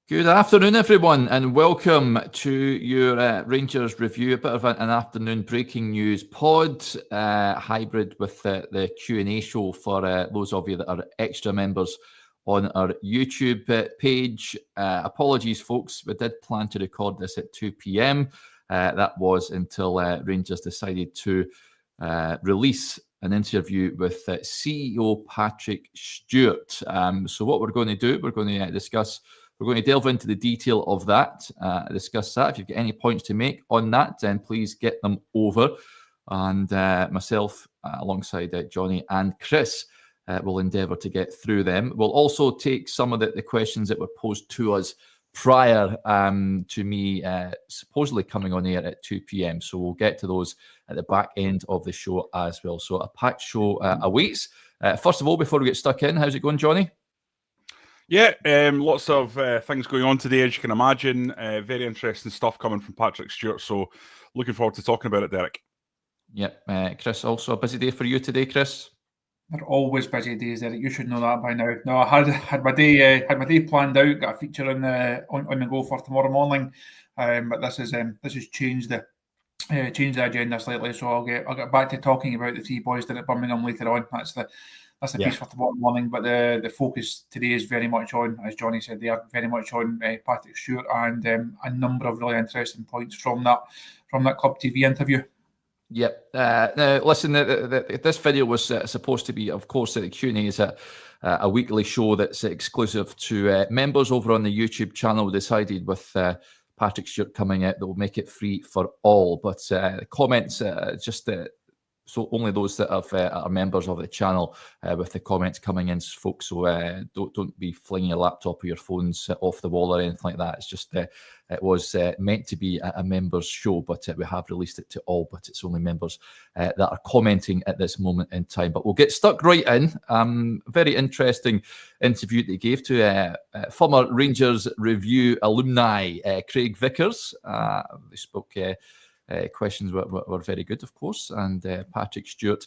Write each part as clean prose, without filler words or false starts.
Good afternoon, everyone, and welcome to your Rangers review. A bit of an afternoon breaking news pod, hybrid with the Q&A show for those of you that are extra members on our YouTube page. Apologies, folks. We did plan to record this at 2 p.m. That was until Rangers decided to release an interview with CEO Patrick Stewart. So what we're going to do, we're going to delve into the detail of that, discuss that. If you've got any points to make on that, then please get them over. And myself, alongside Jonny and Chris, will endeavour to get through them. We'll also take some of the questions that were posed to us prior to me supposedly coming on air at 2 p.m. So we'll get to those at the back end of the show as well. So a packed show awaits. First of all, before we get stuck in, how's it going, Jonny? Yeah, lots of things going on today, as you can imagine. Very interesting stuff coming from Patrick Stewart. So looking forward to talking about it, Derek. Yep. Chris, also a busy day for you today, Chris? They're always busy days, Derek. You should know that by now. No, I had my day planned out. Got a feature on the go for tomorrow morning, but this has changed the agenda slightly. So I'll get back to talking about the three boys down at Birmingham later on. That's the piece for tomorrow morning. But the focus today is very much on, as Jonny said, they are very much on Patrick Stewart and a number of really interesting points from that Club TV interview. Yep. Now, listen, this video was supposed to be, of course, the Q&A is a weekly show that's exclusive to members over on the YouTube channel. We decided with Patrick Stewart coming out that will make it free for all. But comments, so only those that are members of the channel with the comments coming in, folks. So don't be flinging your laptop or your phones off the wall or anything like that. It's just it was meant to be a members show, but we have released it to all. But it's only members that are commenting at this moment in time. But we'll get stuck right in. Very interesting interview that he gave to former Rangers Review alumni Craig Vickers. They spoke. Questions were very good, of course, and Patrick Stewart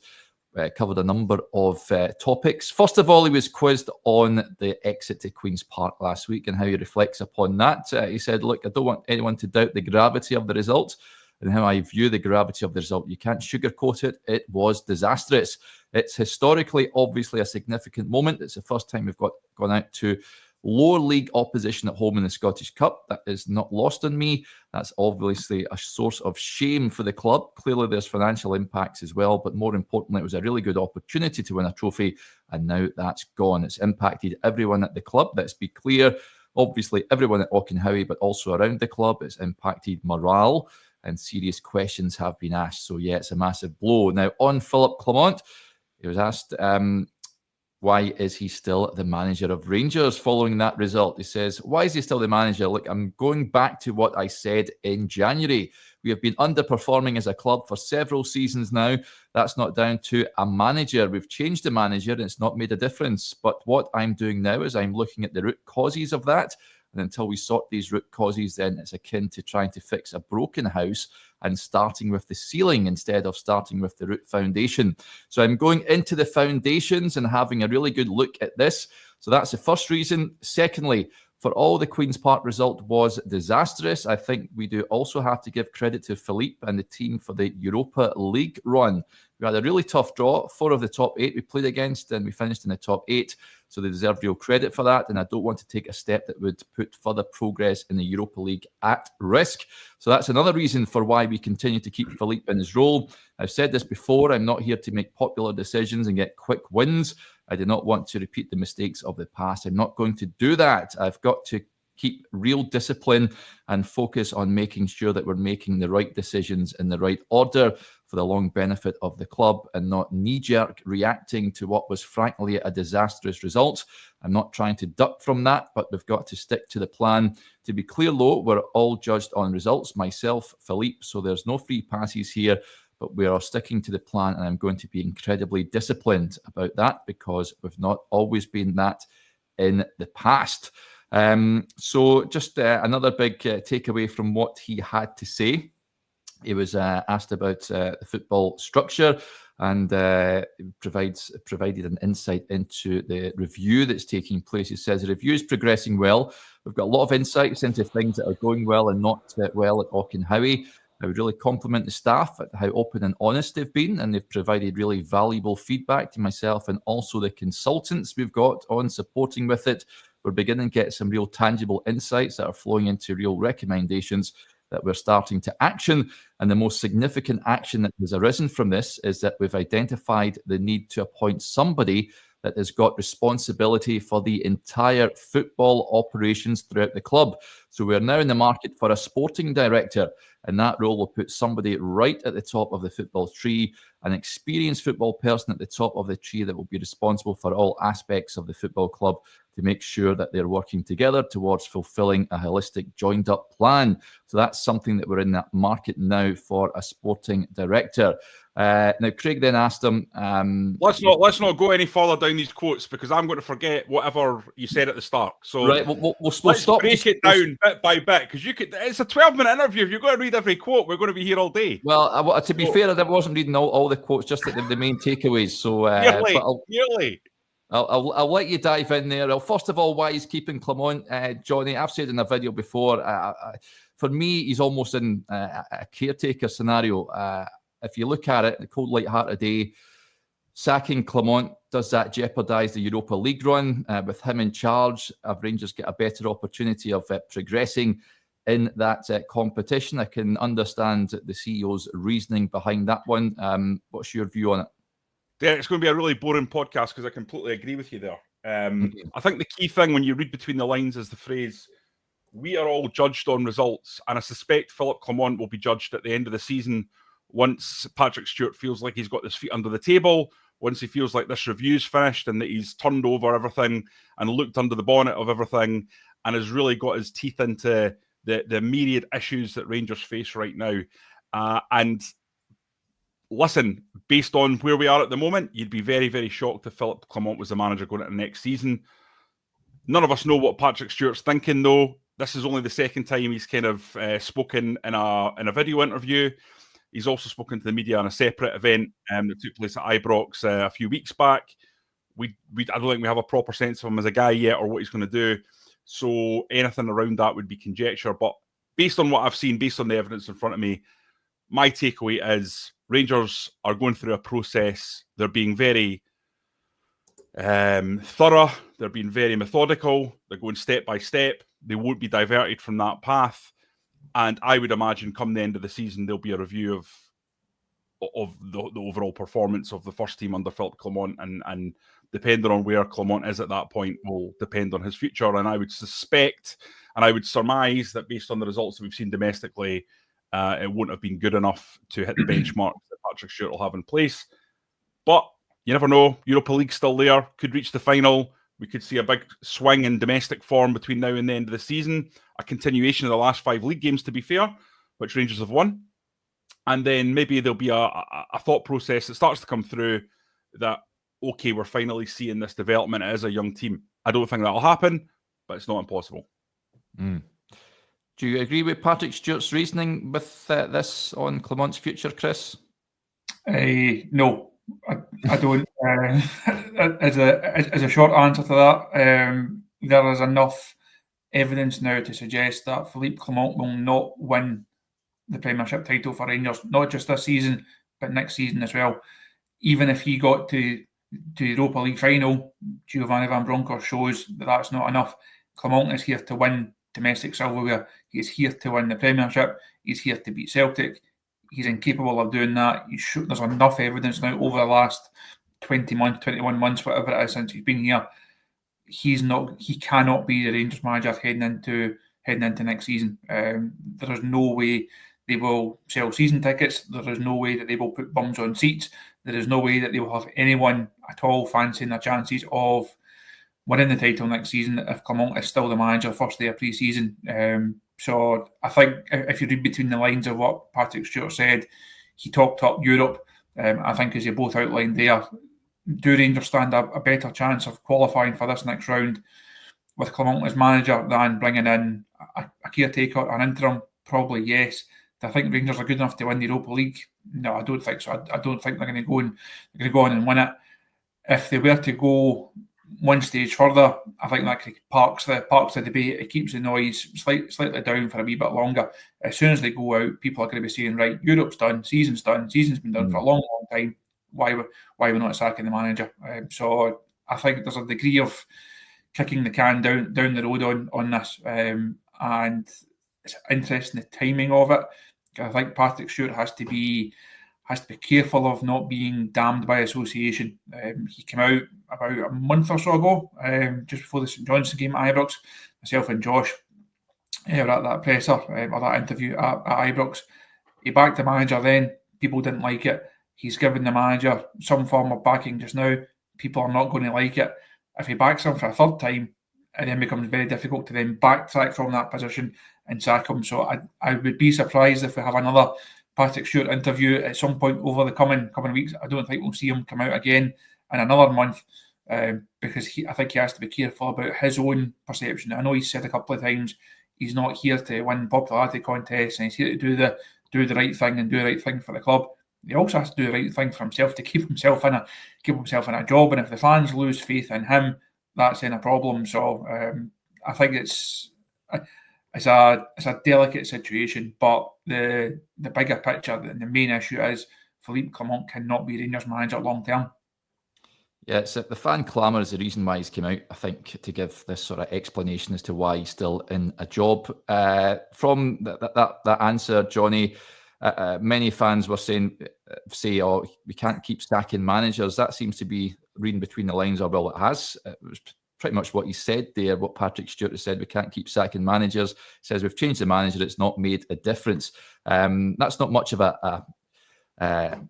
covered a number of topics. First of all, he was quizzed on the exit to Queen's Park last week and how he reflects upon that. He said, look, I don't want anyone to doubt the gravity of the result and how I view the gravity of the result. You can't sugarcoat it. It was disastrous. It's historically, obviously, a significant moment. It's the first time we've gone out to lower league opposition at home in the Scottish Cup. That is not lost on me. That's obviously a source of shame for the club. Clearly, there's financial impacts as well, but more importantly, it was a really good opportunity to win a trophy, and now that's gone. It's impacted everyone at the club. Let's be clear. Obviously, everyone at Auchenhowie, but also around the club. It's impacted morale, and serious questions have been asked. So, yeah, it's a massive blow. Now, on Philip Clement, he was asked, why is he still the manager of Rangers following that result? He says, why is he still the manager? Look, I'm going back to what I said in January. We have been underperforming as a club for several seasons now. That's not down to a manager. We've changed the manager and it's not made a difference. But what I'm doing now is I'm looking at the root causes of that. And until we sort these root causes, then it's akin to trying to fix a broken house and starting with the ceiling instead of starting with the root foundation. So I'm going into the foundations and having a really good look at this. So that's the first reason. Secondly, for all the Queen's Park result was disastrous, I think we do also have to give credit to Philippe and the team for the Europa League run. We had a really tough draw. 4 of the top 8 we played against, and we finished in the top 8. So they deserve real credit for that. And I don't want to take a step that would put further progress in the Europa League at risk. So that's another reason for why we continue to keep Philippe in his role. I've said this before. I'm not here to make popular decisions and get quick wins. I do not want to repeat the mistakes of the past. I'm not going to do that. I've got to keep real discipline and focus on making sure that we're making the right decisions in the right order for the long benefit of the club and not knee-jerk reacting to what was frankly a disastrous result. I'm not trying to duck from that, but we've got to stick to the plan. To be clear, though, we're all judged on results, myself, Philippe, so there's no free passes here, but we are sticking to the plan, and I'm going to be incredibly disciplined about that because we've not always been that in the past. So just another big takeaway from what he had to say. He was asked about the football structure and provided an insight into the review that's taking place. He says the review is progressing well. We've got a lot of insights into things that are going well and not well at Auchenhowie. I would really compliment the staff at how open and honest they've been, and they've provided really valuable feedback to myself and also the consultants we've got on supporting with it. We're beginning to get some real tangible insights that are flowing into real recommendations that we're starting to action. And the most significant action that has arisen from this is that we've identified the need to appoint somebody that has got responsibility for the entire football operations throughout the club. So we're now in the market for a sporting director, and that role will put somebody right at the top of the football tree, an experienced football person at the top of the tree that will be responsible for all aspects of the football club to make sure that they're working together towards fulfilling a holistic, joined-up plan. So that's something that we're in that market now for a sporting director. Now, Craig then asked him... let's not go any further down these quotes, because I'm going to forget whatever you said at the start. So right, we'll let's stop. Break it down bit by bit, because it's a 12-minute interview. If you're going to read every quote, we're going to be here all day. Well, to be fair, I wasn't reading all the quotes, just the main takeaways. So, nearly. I'll let you dive in there. Well, first of all, why he's keeping Clement, Jonny? I've said in a video before, for me, he's almost in a caretaker scenario. If you look at it, the cold light heart a day, sacking Clement, does that jeopardise the Europa League run? With him in charge, have Rangers get a better opportunity of progressing in that competition? I can understand the CEO's reasoning behind that one. What's your view on it? Yeah, it's going to be a really boring podcast, because I completely agree with you there. I think the key thing when you read between the lines is the phrase, we are all judged on results, and I suspect Philippe Clement will be judged at the end of the season once Patrick Stewart feels like he's got his feet under the table, once he feels like this review's finished and that he's turned over everything and looked under the bonnet of everything and has really got his teeth into the myriad issues that Rangers face right now. And listen, based on where we are at the moment, you'd be very, very shocked if Philippe Clement was the manager going into next season. None of us know what Patrick Stewart's thinking, though. This is only the second time he's kind of spoken in a video interview. He's also spoken to the media on a separate event that took place at Ibrox a few weeks back. I don't think we have a proper sense of him as a guy yet or what he's going to do. So anything around that would be conjecture. But based on what I've seen, based on the evidence in front of me, my takeaway is Rangers are going through a process. They're being very thorough. They're being very methodical. They're going step by step. They won't be diverted from that path. And I would imagine come the end of the season, there'll be a review of the overall performance of the first team under Philippe Clement. And depending on where Clement is at that point will depend on his future. And I would suspect, and I would surmise that based on the results that we've seen domestically, it won't have been good enough to hit the benchmark that Patrick Stewart will have in place. But you never know. Europa League's still there. Could reach the final. We could see a big swing in domestic form between now and the end of the season. A continuation of the last 5 league games, to be fair, which Rangers have won. And then maybe there'll be a thought process that starts to come through that, okay, we're finally seeing this development as a young team. I don't think that'll happen, but it's not impossible. Do you agree with Patrick Stewart's reasoning with this on Clement's future, Chris? No. I don't. As a short answer to that, there is enough evidence now to suggest that Philippe Clement will not win the Premiership title for Rangers, not just this season, but next season as well. Even if he got to Europa League final, Giovanni Van Bronckhorst shows that that's not enough. Clement is here to win domestic silverware. He is here to win the Premiership. He's here to beat Celtic. He's incapable of doing that. There's enough evidence now over the last 20 months, 21 months, whatever it is, since he's been here. He cannot be the Rangers manager heading into next season. There is no way they will sell season tickets. There is no way that they will put bums on seats. There is no way that they will have anyone at all fancying their chances of winning the title next season if Clement is still the manager first day of pre-season. So I think if you read between the lines of what Patrick Stewart said, he talked up Europe. I think as you both outlined there, do Rangers stand a better chance of qualifying for this next round with Clement as manager than bringing in a caretaker, an interim? Probably yes. Do I think Rangers are good enough to win the Europa League? No, I don't think so. I don't think they're going to go on and win it. If they were to go one stage further, I think that parks the debate. It keeps the noise slightly down for a wee bit longer. As soon as they go out, people are going to be saying, right, Europe's done, season's been done for a long time. Why we're not sacking the manager? So I think there's a degree of kicking the can down the road on this, and it's interesting the timing of it. I think Patrick Stewart has to be careful of not being damned by association. He came out about a month or so ago, just before the St Johnstone game at Ibrox. Myself and Josh were at that presser or that interview at Ibrox. He backed the manager then. People didn't like it. He's given the manager some form of backing just now. People are not going to like it. If he backs him for a third time, it then becomes very difficult to then backtrack from that position and sack him. So I would be surprised if we have another Patrick Stewart interview at some point over the coming weeks. I don't think we'll see him come out again in another month, because I think he has to be careful about his own perception. I know he's said a couple of times he's not here to win popularity contests, and he's here to do the right thing and do the right thing for the club. He also has to do the right thing for himself to keep himself in a job. And if the fans lose faith in him, that's then a problem. So I think it's a delicate situation, but the bigger picture and the main issue is Philippe Clement cannot be Rangers manager long term. Yeah, so the fan clamour is the reason why he's come out, I think, to give this sort of explanation as to why he's still in a job. From that answer, Jonny, many fans were saying, oh, we can't keep sacking managers. That seems to be reading between the lines, or well, it has. It was pretty much what he said there, what Patrick Stewart has said. We can't keep sacking managers. He says we've changed the manager. It's not made a difference. That's not much of an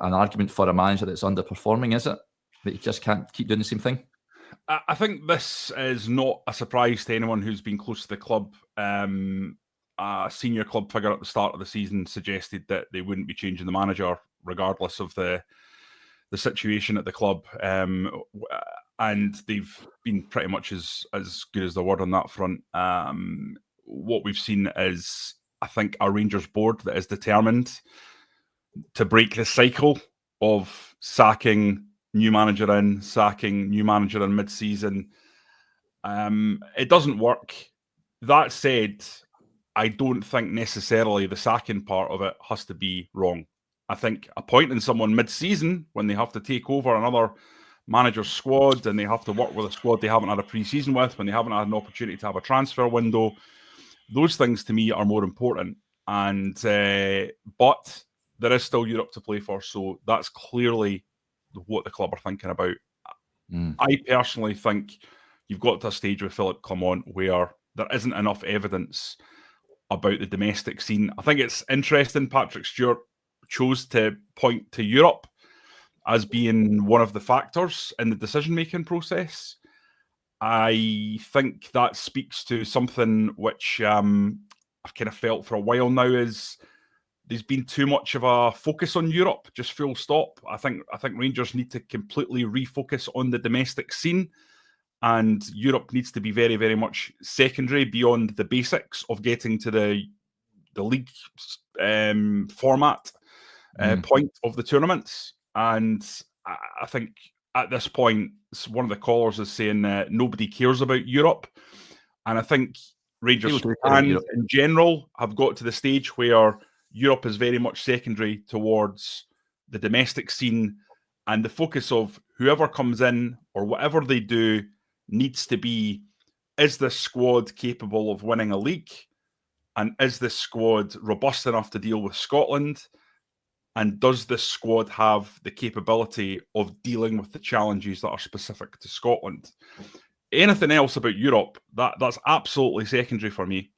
argument for a manager that's underperforming, is it? That you just can't keep doing the same thing? I think this is not a surprise to anyone who's been close to the club. A senior club figure at the start of the season suggested that they wouldn't be changing the manager regardless of the situation at the club. And they've been pretty much as good as the word on that front. What we've seen is, I think, a Rangers board that is determined to break the cycle of sacking new manager in mid-season. It doesn't work. That said, I don't think necessarily the sacking part of it has to be wrong. I think appointing someone mid-season when they have to take over another manager's squad and they have to work with a squad they haven't had a pre-season with, when they haven't had an opportunity to have a transfer window, those things to me are more important. And but there is still Europe to play for, so that's clearly what the club are thinking about. I personally think you've got to a stage with Philippe Clement where there isn't enough evidence about the domestic scene. I think it's interesting Patrick Stewart chose to point to Europe as being one of the factors in the decision-making process. I think that speaks to something which I've kind of felt for a while now, is there's been too much of a focus on Europe, just full stop. I think Rangers need to completely refocus on the domestic scene, and Europe needs to be very, very much secondary beyond the basics of getting to the league format point of the tournaments. And I think at this point, one of the callers is saying nobody cares about Europe. And I think Rangers fans in general have got to the stage where Europe is very much secondary towards the domestic scene, and the focus of whoever comes in or whatever they do needs to be, is this squad capable of winning a league? And is this squad robust enough to deal with Scotland? And does this squad have the capability of dealing with the challenges that are specific to Scotland? Anything else about Europe, that's absolutely secondary for me.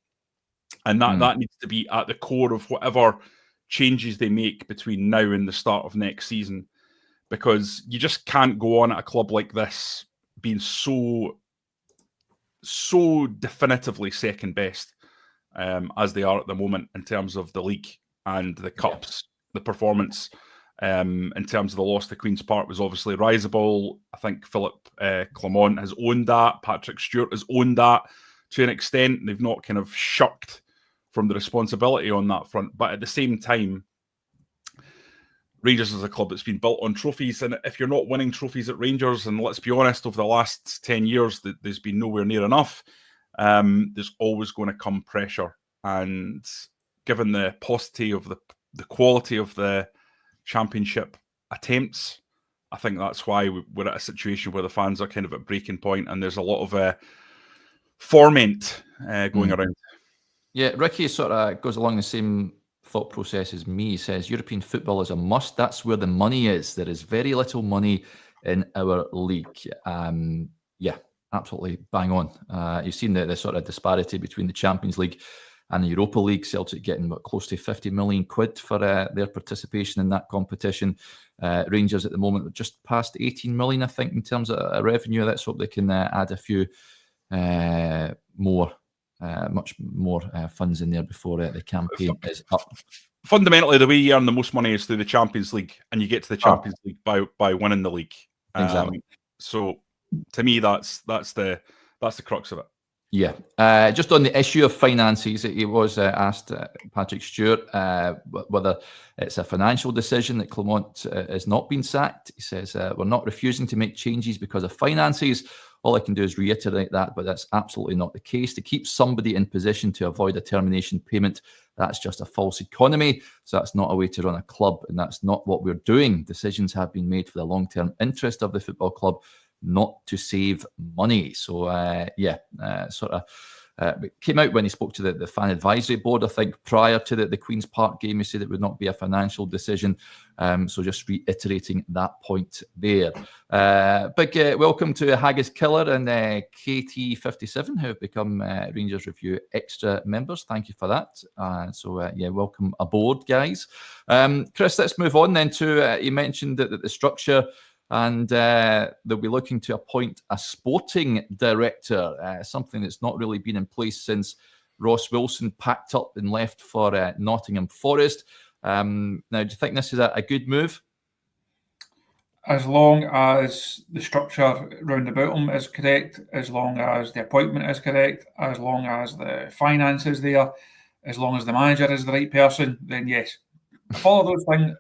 And that needs to be at the core of whatever changes they make between now and the start of next season. Because you just can't go on at a club like this being so definitively second best as they are at the moment in terms of the league and the cups. The performance in terms of the loss to Queen's Park was obviously risible. I think Philippe Clement has owned that. Patrick Stewart has owned that to an extent. They've not kind of shirked from the responsibility on that front. But at the same time, Rangers is a club that's been built on trophies, and if you're not winning trophies at Rangers, and let's be honest, over the last 10 years, there's been nowhere near enough, there's always going to come pressure. And given the paucity of the quality of the championship attempts, I think that's why we're at a situation where the fans are kind of at breaking point, and there's a lot of ferment going around. Yeah, Ricky sort of goes along the same thought process as me. He says European football is a must. That's where the money is. There is very little money in our league. Yeah, absolutely bang on. You've seen the sort of disparity between the Champions League and the Europa League. Celtic getting close to 50 million quid for their participation in that competition. Rangers at the moment are just past 18 million, I think, in terms of revenue. Let's hope they can add a few much more funds in there before the campaign is up. Fundamentally, the way you earn the most money is through the Champions League, and you get to the Champions League by winning the league. Exactly. So, to me, that's the crux of it. Yeah. Just on the issue of finances, he was asked, Patrick Stewart, whether it's a financial decision that Clement has not been sacked. He says, we're not refusing to make changes because of finances. All I can do is reiterate that, but that's absolutely not the case. To keep somebody in position to avoid a termination payment, that's just a false economy. So that's not a way to run a club, and that's not what we're doing. Decisions have been made for the long-term interest of the football club, not to save money. So, it came out when he spoke to the fan advisory board, I think, prior to the Queen's Park game. He said it would not be a financial decision. So just reiterating that point there. Big welcome to Haggis Killer and KT57, who have become Rangers Review Extra members. Thank you for that. Welcome aboard, guys. Chris, let's move on then to, you mentioned that the structure, and they'll be looking to appoint a sporting director, something that's not really been in place since Ross Wilson packed up and left for Nottingham Forest. Now, do you think this is a good move? As long as the structure round about him is correct, as long as the appointment is correct, as long as the finance is there, as long as the manager is the right person, then yes. If all of those things,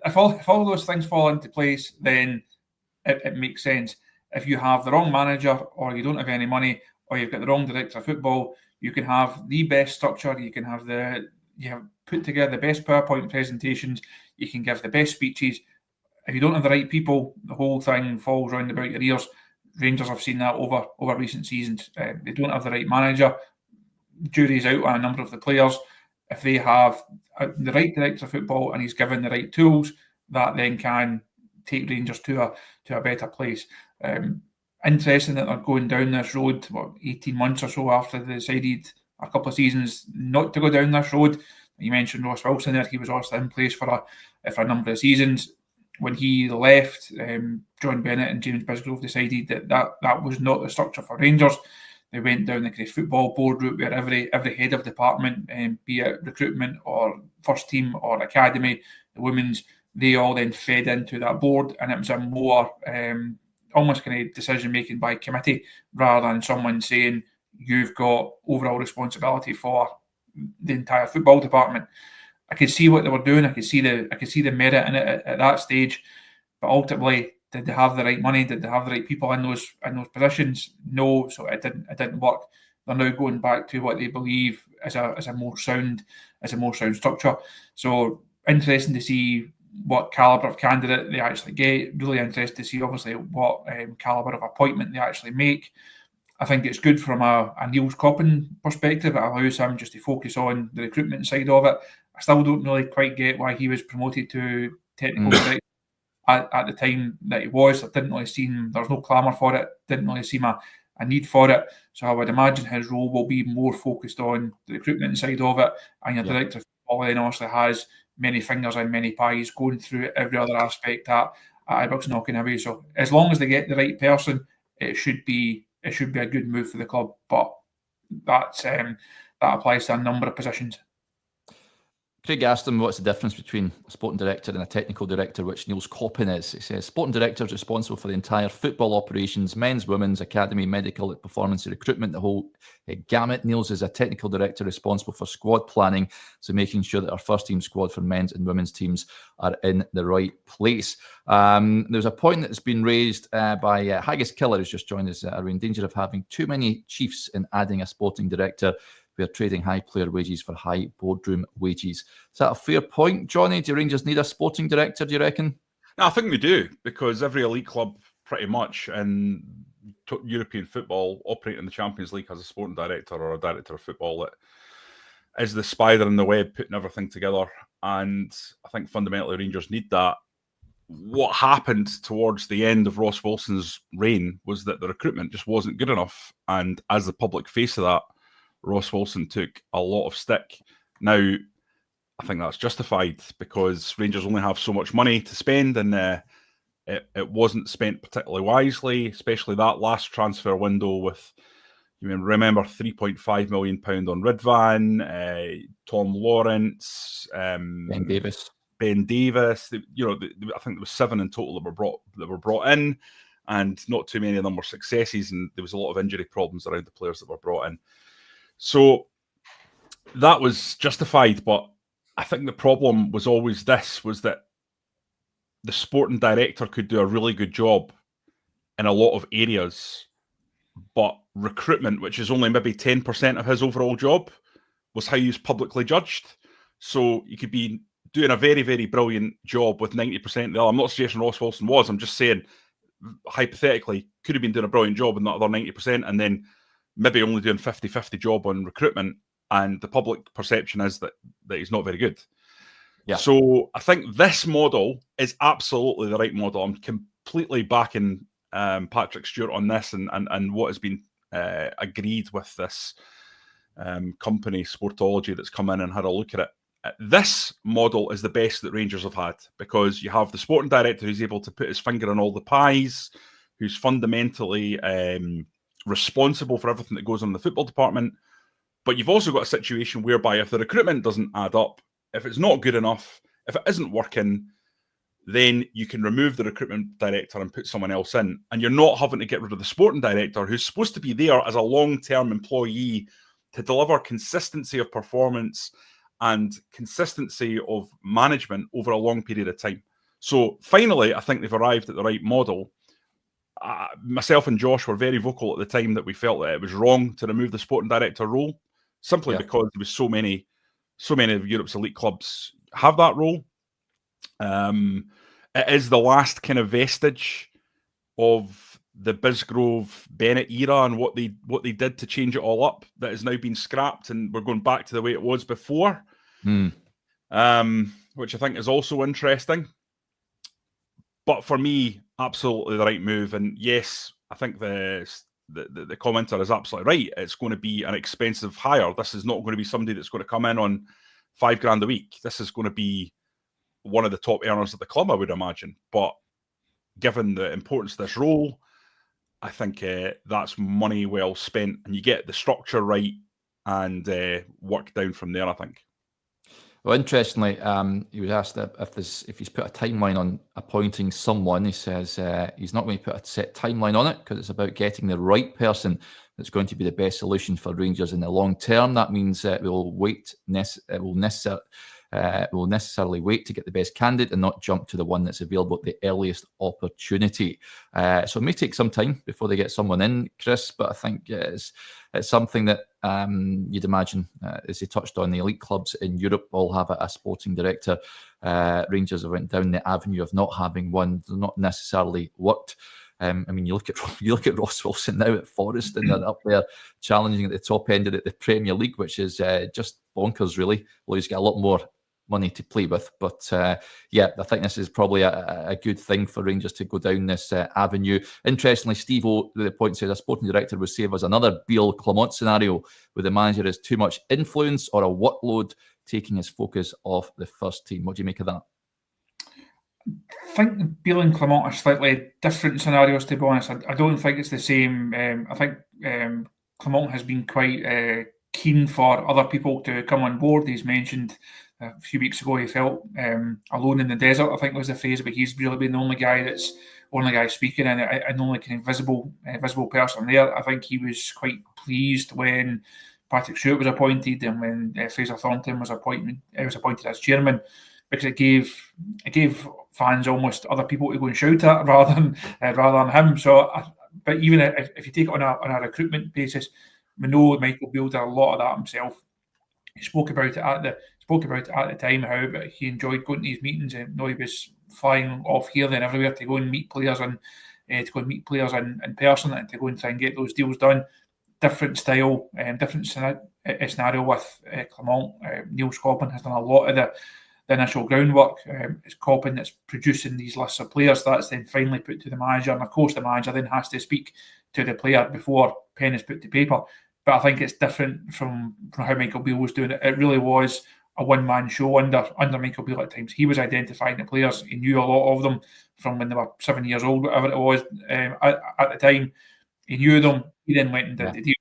if all of those things fall into place, then it makes sense. If you have the wrong manager, or you don't have any money, or you've got the wrong director of football, you can have the best structure, you have put together the best PowerPoint presentations, you can give the best speeches. If you don't have the right people, the whole thing falls round about your ears. Rangers have seen that over recent seasons. They don't have the right manager. Jury's out on a number of the players. If they have the right director of football and he's given the right tools, that then can take Rangers to a better place. Interesting that they're going down this road, 18 months or so after they decided a couple of seasons not to go down this road. You mentioned Ross Wilson there. He was also in place for a number of seasons. When he left, John Bennett and James Bisgrove decided that was not the structure for Rangers. They went down the Great Football Board route, where every head of department, be it recruitment or first team or academy, the women's, they all then fed into that board, and it was a more almost kind of decision making by committee, rather than someone saying you've got overall responsibility for the entire football department. I could see what they were doing. I could see the merit in it at that stage, but ultimately, did they have the right money? Did they have the right people in those positions? No, so it didn't work. They're now going back to what they believe is a more sound structure. So interesting to see what calibre of candidate they actually get. Really interested to see, obviously, what calibre of appointment they actually make. I think it's good from a Niels Coppin perspective. It allows him just to focus on the recruitment side of it. I still don't really quite get why he was promoted to technical director at the time that he was. I didn't really see him. There was no clamour for it. Didn't really seem a need for it. So I would imagine his role will be more focused on the recruitment side of it. And your director of football then obviously has many fingers and many pies, going through every other aspect at Ibrox knocking away. So as long as they get the right person, it should be a good move for the club. But that applies to a number of positions. Craig asked him what's the difference between a sporting director and a technical director, which Neil's Coppin is. He says, sporting director is responsible for the entire football operations, men's, women's, academy, medical, performance and recruitment, the whole gamut. Neil's is a technical director responsible for squad planning, so making sure that our first team squad for men's and women's teams are in the right place. There's a point that's been raised by Haggis Killer, who's just joined us. Are we in danger of having too many chiefs and adding a sporting director? We are trading high player wages for high boardroom wages. Is that a fair point, Jonny? Do Rangers need a sporting director, do you reckon? No, I think we do, because every elite club pretty much in European football operating in the Champions League has a sporting director or a director of football that is the spider in the web putting everything together. And I think fundamentally Rangers need that. What happened towards the end of Ross Wilson's reign was that the recruitment just wasn't good enough. And as the public face of that, Ross Wilson took a lot of stick. Now, I think that's justified because Rangers only have so much money to spend, and it wasn't spent particularly wisely, especially that last transfer window with, you remember, £3.5 million on Ridvan, Tom Lawrence, Ben Davis. I think there was 7 in total that were brought in, and not too many of them were successes, and there was a lot of injury problems around the players that were brought in. So that was justified, but I think the problem was always was that the sporting director could do a really good job in a lot of areas, but recruitment, which is only maybe 10% of his overall job, was how he was publicly judged. So you could be doing a very, very brilliant job with 90% of the other. I'm not suggesting Ross Wilson was, I'm just saying, hypothetically, could have been doing a brilliant job in that other 90%, and then maybe only doing 50-50 job on recruitment, and the public perception is that he's not very good. Yeah. So I think this model is absolutely the right model. I'm completely backing Patrick Stewart on this and what has been agreed with this company, Sportology, that's come in and had a look at it. This model is the best that Rangers have had, because you have the sporting director who's able to put his finger on all the pies, who's fundamentally responsible for everything that goes on in the football department. But you've also got a situation whereby if the recruitment doesn't add up, if it's not good enough, if it isn't working, then you can remove the recruitment director and put someone else in. And you're not having to get rid of the sporting director, who's supposed to be there as a long-term employee to deliver consistency of performance and consistency of management over a long period of time. So finally, I think they've arrived at the right model. Myself and Josh were very vocal at the time that we felt that it was wrong to remove the sporting director role, simply because there was so many of Europe's elite clubs have that role. It is the last kind of vestige of the Bisgrove Bennett era and what they did to change it all up that has now been scrapped, and we're going back to the way it was before, which I think is also interesting. But for me, absolutely the right move. And yes, I think the commenter is absolutely right. It's going to be an expensive hire. This is not going to be somebody that's going to come in on $5,000 a week. This is going to be one of the top earners at the club, I would imagine. But given the importance of this role, I think that's money well spent, and you get the structure right and work down from there, I think. Well, interestingly, he was asked if he's put a timeline on appointing someone. He says he's not going to put a set timeline on it because it's about getting the right person that's going to be the best solution for Rangers in the long term. That means we'll necessarily wait to get the best candidate and not jump to the one that's available at the earliest opportunity. So it may take some time before they get someone in, Chris, but I think it's something that you'd imagine, as he touched on, the elite clubs in Europe all have a sporting director. Rangers have went down the avenue of not having one. They're not necessarily worked. I mean, you look at Ross Wilson now at Forest, and they're up there challenging at the top end of the Premier League, which is just bonkers, really. Well, he's got a lot more money to play with, but yeah, I think this is probably a good thing for Rangers to go down this avenue. Interestingly, Steve O, the point says a sporting director would save us another Beale Clement scenario where the manager has too much influence or a workload taking his focus off the first team. What do you make of that? I think Beale and Clement are slightly different scenarios, to be honest. I don't think it's the same. I think Clement has been quite keen for other people to come on board. He's mentioned a few weeks ago he felt alone in the desert, I think was the phrase, but he's really been the only guy speaking and only kind of visible person there. I think he was quite pleased when Patrick Stewart was appointed and when Fraser Thornton was appointed as chairman, because it gave fans almost other people to go and shout at rather than him. So, but even if you take it on a recruitment basis, we know Michael Beale did a lot of that himself. He spoke about it at the time how he enjoyed going to these meetings, and he was flying off here and everywhere to go and meet players in person and to go and try and get those deals done. Different style, different scenario with Clement. Neil Scotland has done a lot of the initial groundwork. It's Coppin that's producing these lists of players. That's then finally put to the manager, and of course the manager then has to speak to the player before pen is put to paper. But I think it's different from how Michael Beale was doing it. It really was a one-man show under Michael Beale at times. He was identifying the players. He knew a lot of them from when they were 7 years old, whatever it was at the time. He knew them. He then went and did the deals,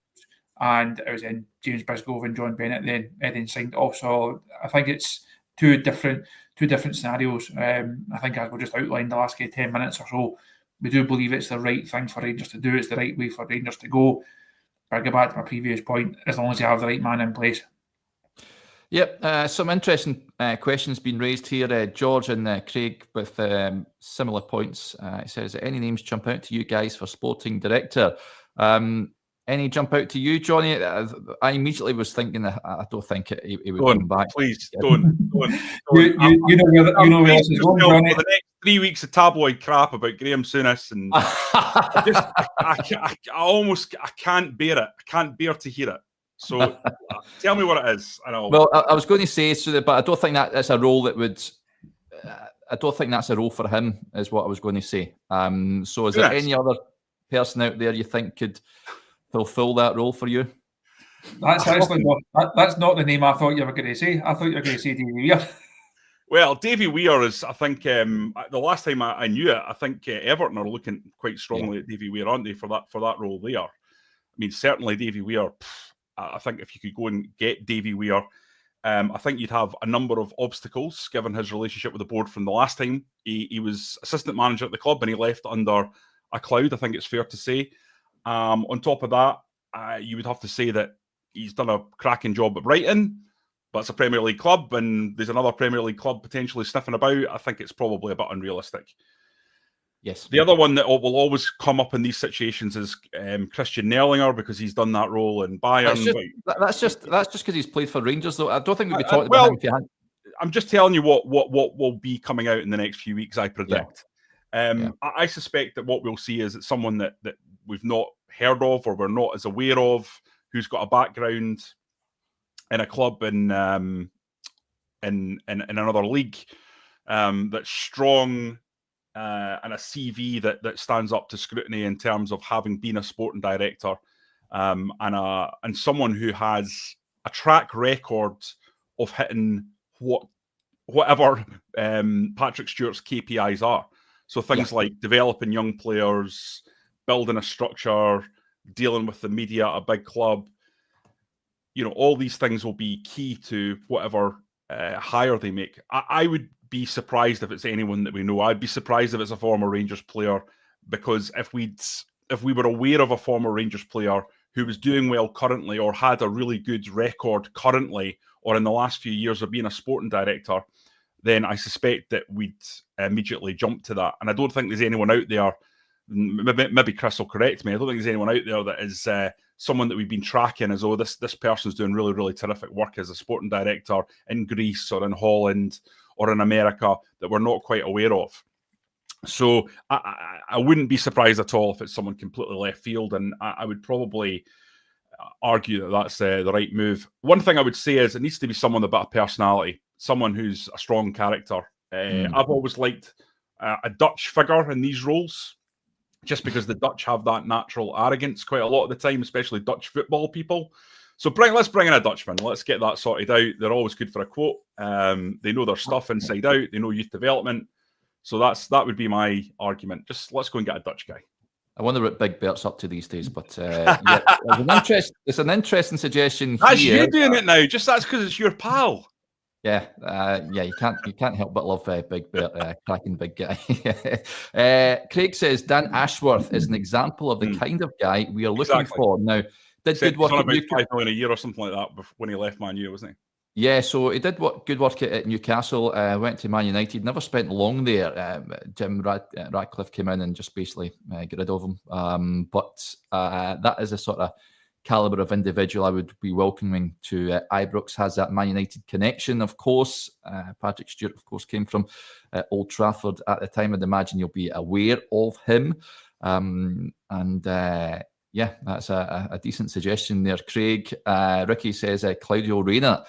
and it was then James Bisgrove and John Bennett then signed it off. So I think it's two different scenarios. I think as we just outlined the last 10 minutes or so, we do believe it's the right thing for Rangers to do. It's the right way for Rangers to go. I go back to my previous point, as long as you have the right man in place. Yep, some interesting questions being raised here. George and Craig with similar points. It says, any names jump out to you guys for sporting director? Any jump out to you, Jonny? I immediately was thinking that I don't think he would come back. Please, don't. You know where this is going, Jonny. For the next 3 weeks of tabloid crap about Graham Souness, and I can't bear it. I can't bear to hear it. So tell me what it is. Well, I was going to say, but I don't think that's a role that would. I don't think that's a role for him, is what I was going to say. So is there any other person out there you think could fulfill that role for you? That's actually that's not the name I thought you were going to say. I thought you were going to say Davy Weir. Well, Davy Weir is, I think, the last time I knew it, I think Everton are looking quite strongly at Davy Weir, aren't they, for that role there? I mean, certainly Davy Weir. I think if you could go and get Davy Weir, I think you'd have a number of obstacles given his relationship with the board from the last time he was assistant manager at the club and he left under a cloud, I think it's fair to say. On top of that, you would have to say that he's done a cracking job at Brighton, but it's a Premier League club and there's another Premier League club potentially sniffing about. I think it's probably a bit unrealistic. Yes. The other one that will always come up in these situations is Christian Nerlinger, because he's done that role in Bayern. That's just because he's played for Rangers, though. I don't think we'd be talking about him if you hadn't. I'm just telling you what will be coming out in the next few weeks, I predict. I suspect that what we'll see is it's someone that we've not heard of or we're not as aware of, who's got a background in a club in another league that's strong. And a CV that stands up to scrutiny in terms of having been a sporting director, and someone who has a track record of hitting whatever Patrick Stewart's KPIs are. So things like developing young players, building a structure, dealing with the media at a big club. All these things will be key to whatever hire they make. I would be surprised if it's anyone that we know. I'd be surprised if it's a former Rangers player, because if we were aware of a former Rangers player who was doing well currently or had a really good record currently or in the last few years of being a sporting director, then I suspect that we'd immediately jump to that. And I don't think there's anyone out there, maybe Chris will correct me, I don't think there's anyone out there that is someone that we've been tracking as, this person's doing really, really terrific work as a sporting director in Greece or in Holland or in America that we're not quite aware of. So I wouldn't be surprised at all if it's someone completely left field, and I would probably argue that that's the right move. One thing I would say is it needs to be someone with a bit of personality, someone who's a strong character. I've always liked a Dutch figure in these roles, just because the Dutch have that natural arrogance quite a lot of the time, especially Dutch football people. So let's bring in a Dutchman. Let's get that sorted out. They're always good for a quote. They know their stuff inside out. They know youth development. So that would be my argument. Just let's go and get a Dutch guy. I wonder what Big Bert's up to these days, but it's an interesting suggestion. That's you doing it now. Just that's because it's your pal. Yeah, you can't help but love Big Bear, cracking big guy. Craig says Dan Ashworth is an example of the kind of guy we are looking for. Now, did good work he's on at about Newcastle. $5 million a year or something like that when he left Man U, wasn't he? Yeah, so he did good work at Newcastle, went to Man United, never spent long there. Jim Ratcliffe came in and just basically got rid of him. But that is a sort of calibre of individual I would be welcoming to Ibrox. Has that Man United connection, of course. Patrick Stewart, of course, came from Old Trafford at the time. I'd imagine you'll be aware of him. Yeah, that's a decent suggestion there, Craig. Ricky says Claudio Reyna.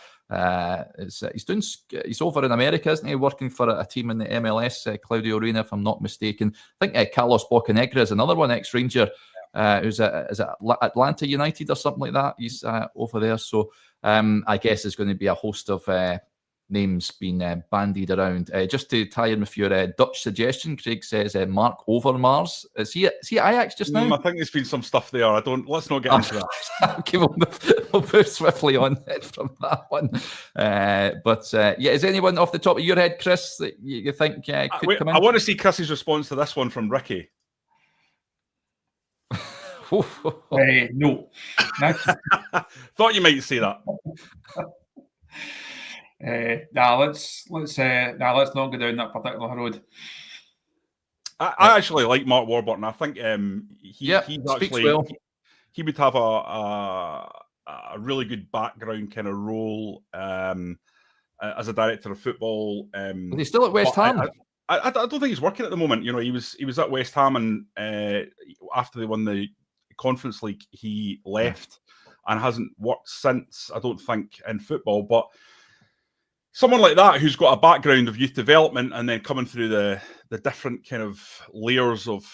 He's over in America, isn't he? Working for a team in the MLS, Claudio Reyna, if I'm not mistaken. I think Carlos Bocanegra is another one, ex-Ranger, who's at Atlanta United or something like that. He's over there. So I guess there's going to be a host of names being bandied around. Just to tie in with your Dutch suggestion, Craig says Mark Overmars. Is he Ajax just now? I think there's been some stuff there. Let's not get into that. Okay, we'll move swiftly on from that one. Yeah, is anyone off the top of your head, Chris, that you think could come in? I want to see Chris's response to this one from Ricky. No. Thought you might say that. Let's not go down that particular road. I actually like Mark Warburton. I think he would have a really good background kind of role as a director of football. Is he still at West Ham? I don't think he's working at the moment. You know, he was at West Ham, and after they won the Conference League, he left and hasn't worked since. I don't think in football, but someone like that who's got a background of youth development and then coming through the different kind of layers of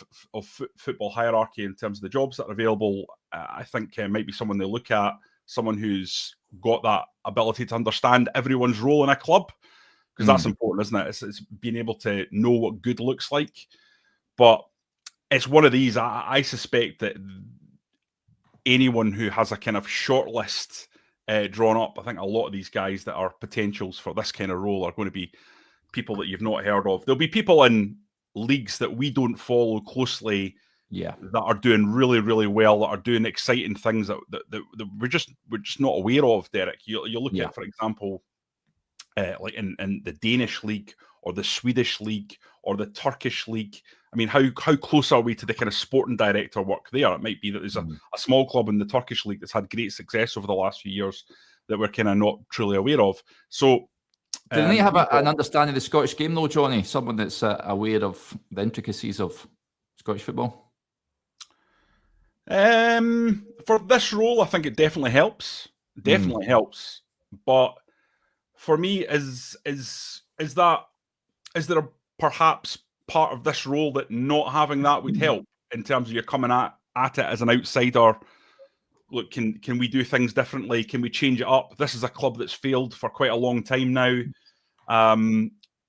football hierarchy in terms of the jobs that are available, I think might be someone they look at, someone who's got that ability to understand everyone's role in a club, because that's important, isn't it? It's being able to know what good looks like. But it's one of these, I suspect that anyone who has a kind of short list drawn up, I think a lot of these guys that are potentials for this kind of role are going to be people that you've not heard of. There'll be people in leagues that we don't follow closely, that are doing really, really well, that are doing exciting things that we're just not aware of, Derek. You look at, for example, like in the Danish league or the Swedish league or the Turkish league. I mean, how close are we to the kind of sporting director work there? It might be that there's a small club in the Turkish league that's had great success over the last few years that we're kind of not truly aware of. So, didn't he have an understanding of the Scottish game, though, Johnny? Someone that's aware of the intricacies of Scottish football? For this role, I think it definitely helps. Definitely helps. But for me, is there a perhaps part of this role that not having that would help in terms of you're coming at it as an outsider? Look, can we do things differently? Can we change it up? This is a club that's failed for quite a long time now,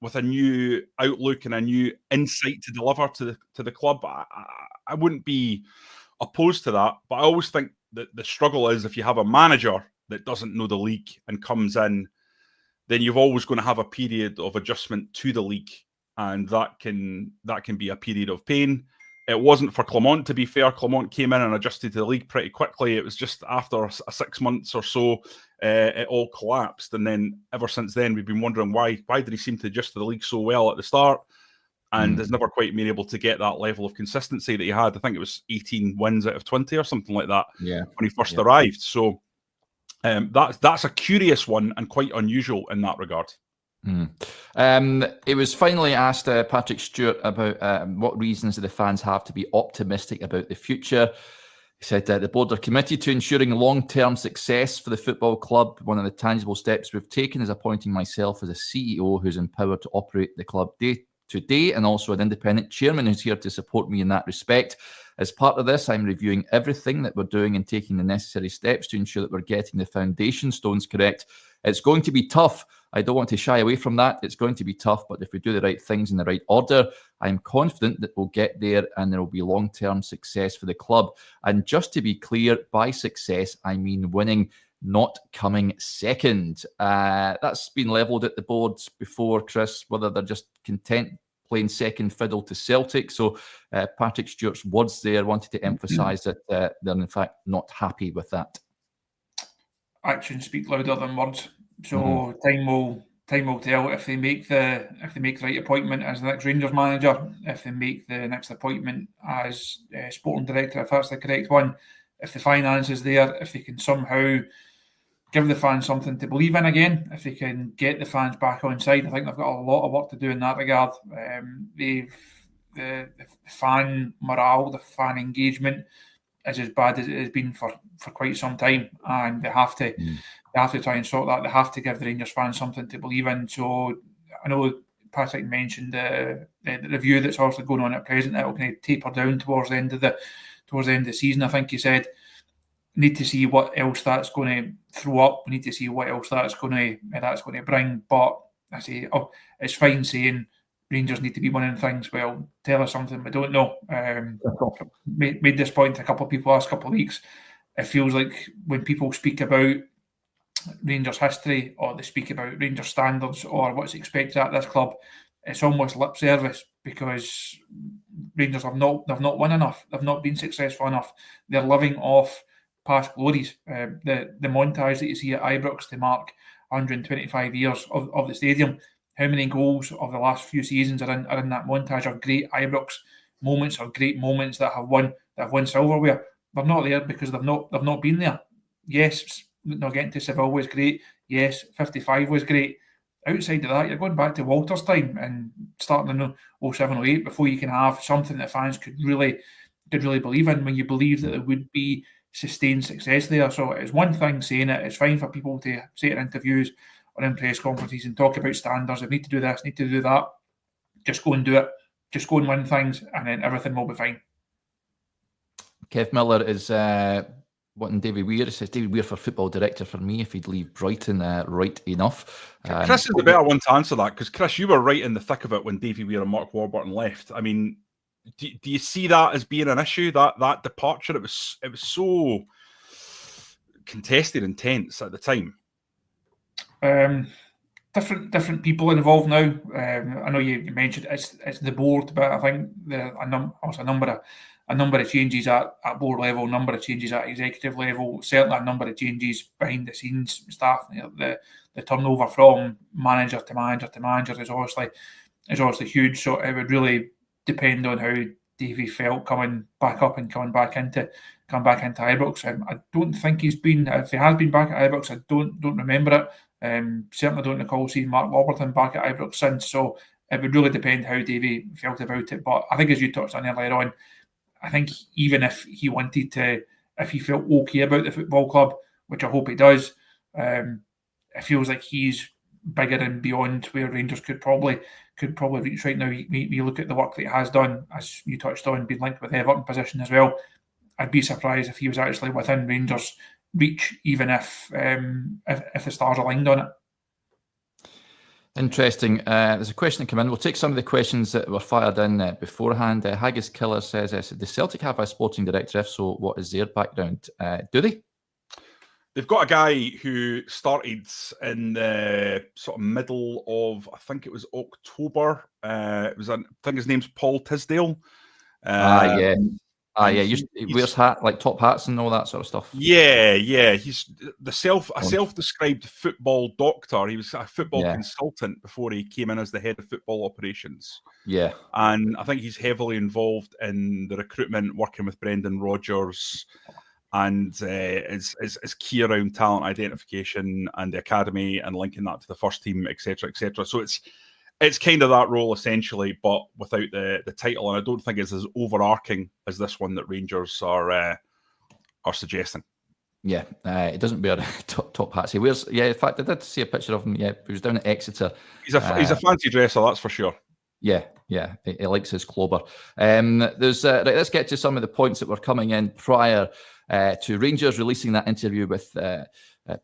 with a new outlook and a new insight to deliver to the club. I wouldn't be opposed to that, but I always think that the struggle is if you have a manager that doesn't know the league and comes in, then you're always going to have a period of adjustment to the league, and that can be a period of pain. It wasn't for Clement, to be fair. Clement came in and adjusted to the league pretty quickly. It was just after 6 months or so, it all collapsed. And then ever since then, we've been wondering why did he seem to adjust to the league so well at the start and has never quite been able to get that level of consistency that he had. I think it was 18 wins out of 20 or something like that when he first arrived. So that's a curious one and quite unusual in that regard. It was finally asked Patrick Stewart about what reasons do the fans have to be optimistic about the future. He said the board are committed to ensuring long-term success for the football club. One of the tangible steps we've taken is appointing myself as a CEO who's empowered to operate the club day-to-day, and also an independent chairman who's here to support me in that respect. As part of this, I'm reviewing everything that we're doing and taking the necessary steps to ensure that we're getting the foundation stones correct. It's going to be tough. I don't want to shy away from that. It's going to be tough, but if we do the right things in the right order, I'm confident that we'll get there and there will be long-term success for the club. And just to be clear, by success, I mean winning. not coming second. That's been levelled at the boards before, Chris, whether they're just content playing second fiddle to Celtic. So Patrick Stewart's words there wanted to emphasise that they're in fact not happy with that. Actions speak louder than words. So time will tell if they make the right appointment as the next Rangers manager, if they make the next appointment as sporting director, if that's the correct one, if the finance is there, if they can somehow give the fans something to believe in again, if they can get the fans back on side. I think they've got a lot of work to do in that regard. The fan morale, the fan engagement is as bad as it has been for quite some time, and they have to try and sort that. They have to give the Rangers fans something to believe in. So I know Patrick mentioned the review that's also going on at present that will kind of taper down towards the end of the season. I think he said need to see what else that's going to throw up. We need to see what else that's going to bring. But I say, it's fine saying Rangers need to be winning things. Well, tell us something we don't know. Made this point to a couple of people last couple of weeks. It feels like when people speak about Rangers history or they speak about Rangers standards or what's expected at this club, it's almost lip service because Rangers have not won enough. They've not been successful enough. They're living off past glories. The montage that you see at Ibrox to mark 125 years of the stadium. How many goals of the last few seasons are in that montage of great Ibrox moments or great moments that have won silverware? They're not there because they've not been there. Yes, not getting to Seville was great. Yes, 55 was great. Outside of that, you're going back to Walter's time and starting in 07, 08 before you can have something that fans could really believe in, when you believe that there would be sustained success there. So it's one thing saying it. It's fine for people to say it in interviews or in press conferences and talk about standards. They need to do this, need to do that. Just go and do it. Just go and win things, and then everything will be fine. Kev Miller is wanting Davy Weir. It says Davy Weir for football director for me if he'd leave Brighton. Right enough. Chris is the better one to answer that because Chris, you were right in the thick of it when Davy Weir and Mark Warburton left. I mean, do you see that as being an issue? That departure, it was so contested and tense at the time. Different people involved now. I know you mentioned it's the board, but I think a number of changes at board level, a number of changes at executive level, certainly a number of changes behind the scenes staff. You know, the turnover from manager to manager is obviously huge. So it would really depend on how Davy felt coming back up and coming back into Ibrox. I don't think he's been. If he has been back at Ibrox, I don't remember it. Certainly don't recall seeing Mark Warburton back at Ibrox since. So it would really depend how Davy felt about it. But I think, as you touched on earlier on, I think even if he wanted to, if he felt okay about the football club, which I hope he does, it feels like he's bigger and beyond where Rangers could probably reach right now. You look at the work that he has done, as you touched on, being linked with the Everton position as well. I'd be surprised if he was actually within Rangers' reach, even if the stars aligned on it. Interesting. There's a question that came in. We'll take some of the questions that were fired in beforehand. Haggis Killer says, does Celtic have a sporting director? If so, what is their background? Do they? They've got a guy who started in the sort of middle of, I think it was October. I think his name's Paul Tisdale. Yeah. He wears top hats and all that sort of stuff. Yeah. He's a self-described football doctor. He was a football consultant before he came in as the head of football operations. Yeah. And I think he's heavily involved in the recruitment, working with Brendan Rodgers, and is key around talent identification and the academy and linking that to the first team, etc., etc. So it's kind of that role essentially, but without the title, and I don't think it's as overarching as this one that Rangers are suggesting. Yeah, he doesn't wear top hats. He wears. Yeah, in fact, I did see a picture of him. Yeah, he was down at Exeter. He's a fancy dresser, that's for sure. Yeah, he likes his clover. There's right, let's get to some of the points that were coming in prior to Rangers releasing that interview with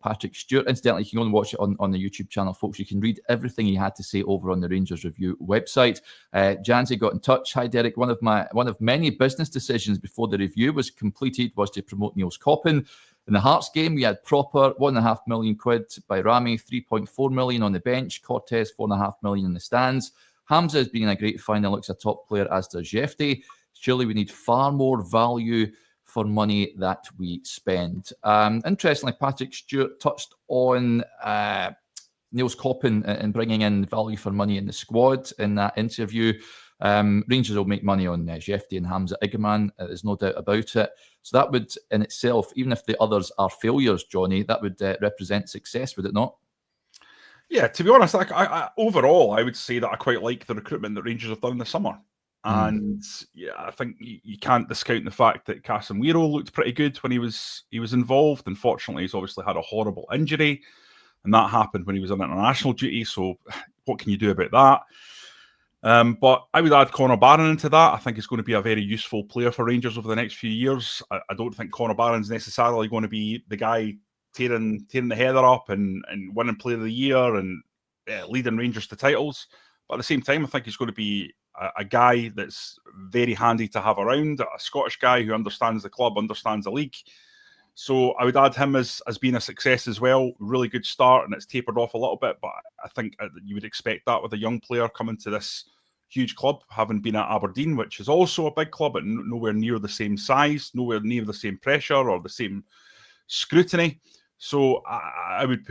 Patrick Stewart. Incidentally, you can go and watch it on the YouTube channel, folks. You can read everything he had to say over on the Rangers Review website. Janzi got in touch. Hi, Derek. One of many business decisions before the review was completed was to promote Niels Coppin. In the Hearts game, we had Proper, £1.5 million by Rami, 3.4 million on the bench, Cortez, 4.5 million in the stands. Hamza has been in a great find and looks a top player, as does Jefte. Surely we need far more value for money that we spend. Interestingly, Patrick Stewart touched on Niels Coppin and bringing in value for money in the squad in that interview. Rangers will make money on Jefte and Hamza Igman, there's no doubt about it. So that would in itself, even if the others are failures, Jonny, that would represent success, would it not? Yeah, to be honest, overall, I would say that I quite like the recruitment that Rangers have done in the summer. And yeah, I think you can't discount the fact that Casemiro looked pretty good when he was involved. Unfortunately, he's obviously had a horrible injury, and that happened when he was on international duty. So what can you do about that? But I would add Connor Barron into that. I think he's going to be a very useful player for Rangers over the next few years. I don't think Connor Barron's necessarily going to be the guy tearing the heather up and winning Player of the Year and leading Rangers to titles. But at the same time, I think he's going to be a guy that's very handy to have around, a Scottish guy who understands the club, understands the league. So I would add him as being a success as well. Really good start, and it's tapered off a little bit, but I think you would expect that with a young player coming to this huge club, having been at Aberdeen, which is also a big club, but nowhere near the same size, nowhere near the same pressure or the same scrutiny. So I would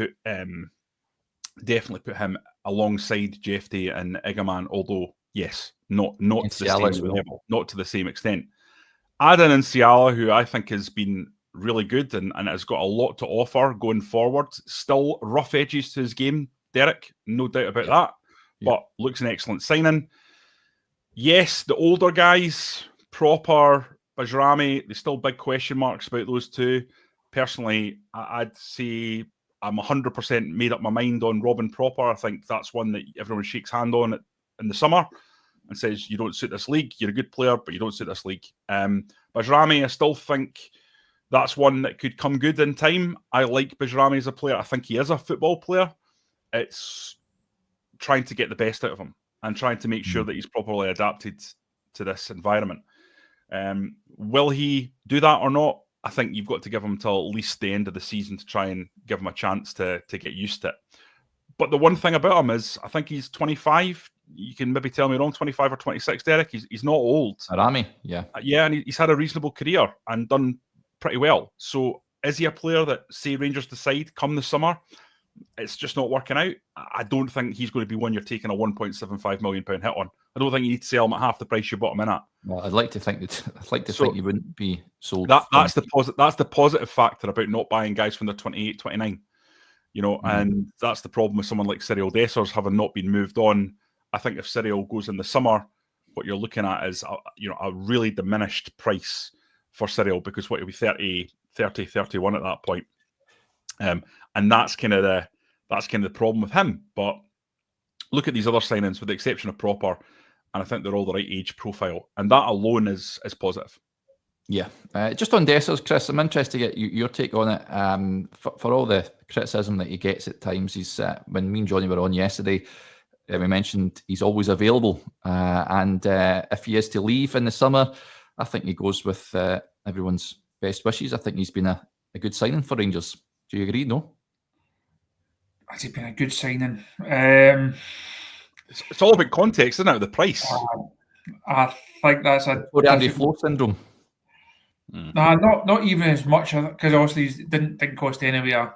definitely put him alongside Jefte and Igaman, although yes, not to the same level, not to the same extent. Add in Ciala, who I think has been really good and has got a lot to offer going forward. Still rough edges to his game, Derek, no doubt about that, but looks an excellent signing. Yes, the older guys, Proper, Bajrami, there's still big question marks about those two. Personally, I'd say I'm 100% made up my mind on Robin Proper. I think that's one that everyone shakes hand on in the summer and says, you don't suit this league. You're a good player, but you don't suit this league. Bajrami, I still think that's one that could come good in time. I like Bajrami as a player. I think he is a football player. It's trying to get the best out of him and trying to make sure that he's properly adapted to this environment. Will he do that or not? I think you've got to give him till at least the end of the season to try and give him a chance to get used to it. But the one thing about him is, I think he's 25. You can maybe tell me wrong, 25 or 26, Derek. He's not old. Arami, yeah. Yeah, and he's had a reasonable career and done pretty well. So is he a player that, say, Rangers decide come the summer, it's just not working out? I don't think he's going to be one you're taking a £1.75 million hit on. I don't think you need to sell him at half the price you bought him in at. Well, I'd like to think think you wouldn't be sold. That's the positive factor about not buying guys when they're 28, 29. You know, and that's the problem with someone like Cyril Dessers having not been moved on. I think if Cyril goes in the summer, what you're looking at is a really diminished price for Cyril, because what he'll be 30, 31 at that point. And that's kind of the problem with him. But look at these other signings, with the exception of Proper, and I think they're all the right age profile, and that alone is positive. Yeah, just on Dessers, Chris, I'm interested to get your take on it. For all the criticism that he gets at times, he's when me and Jonny were on yesterday, we mentioned he's always available, and if he is to leave in the summer, I think he goes with everyone's best wishes. I think he's been a good signing for Rangers. Do you agree? No? Has he been a good signing? It's all about context, isn't it? The price. I think that's a Andy Flo syndrome. Nah, not even as much, because obviously he didn't cost anywhere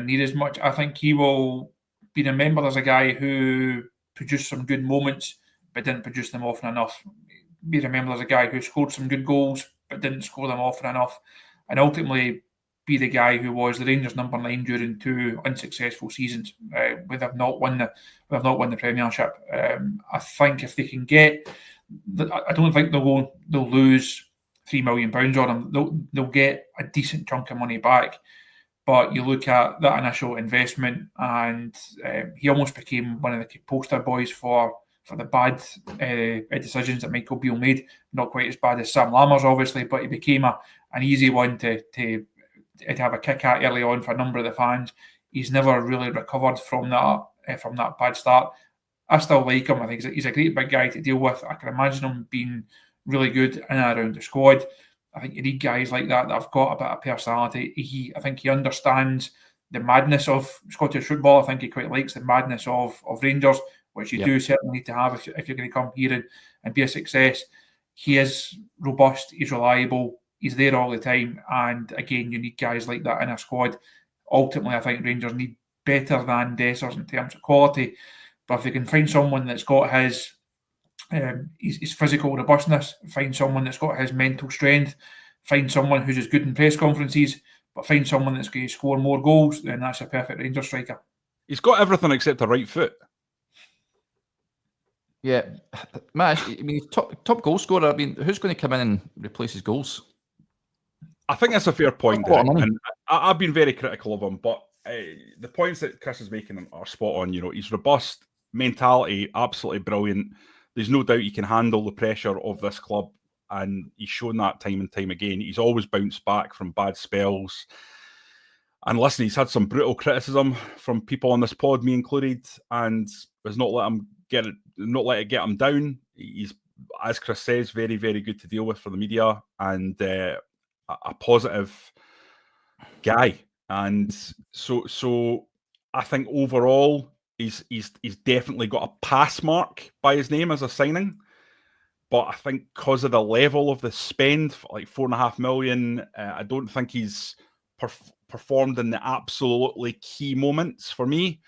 near as much. I think he will be remembered as a guy who produced some good moments but didn't produce them often enough. Be remembered as a guy who scored some good goals but didn't score them often enough, and ultimately be the guy who was the Rangers number 9 during 2 unsuccessful seasons when they've not won the Premiership. I think if they can get, I don't think they'll lose £3 million on him. They'll get a decent chunk of money back. But you look at that initial investment, and he almost became one of the poster boys for the bad decisions that Michael Beale made. Not quite as bad as Sam Lammers, obviously, but he became an easy one to have a kick at early on for a number of the fans. He's never really recovered from that bad start. I still like him. I think he's a great big guy to deal with. I can imagine him being really good in and around the squad. I think you need guys like that have got a bit of personality. I think he understands the madness of Scottish football. I think he quite likes the madness of Rangers, which you do certainly need to have if you're going to come here and be a success. He is robust, he's reliable, he's there all the time. And again, you need guys like that in a squad. Ultimately, I think Rangers need better than Dessers in terms of quality. But if they can find someone that's got his physical robustness, find someone that's got his mental strength, find someone who's as good in press conferences, but find someone that's going to score more goals, then that's a perfect Rangers striker. He's got everything except a right foot. Yeah, man. I mean, he's top goal scorer. I mean, who's going to come in and replace his goals? I think that's a fair point, Derek, and I've been very critical of him, but the points that Chris is making are spot on. You know, he's robust, mentality, absolutely brilliant. There's no doubt he can handle the pressure of this club, and he's shown that time and time again. He's always bounced back from bad spells. And listen, he's had some brutal criticism from people on this pod, me included, and has not let it get him down. He's, as Chris says, very, very good to deal with for the media, and a positive guy. And so I think overall he's definitely got a pass mark by his name as a signing. But I think because of the level of the spend, like $4.5 million, I don't think he's performed in the absolutely key moments for me.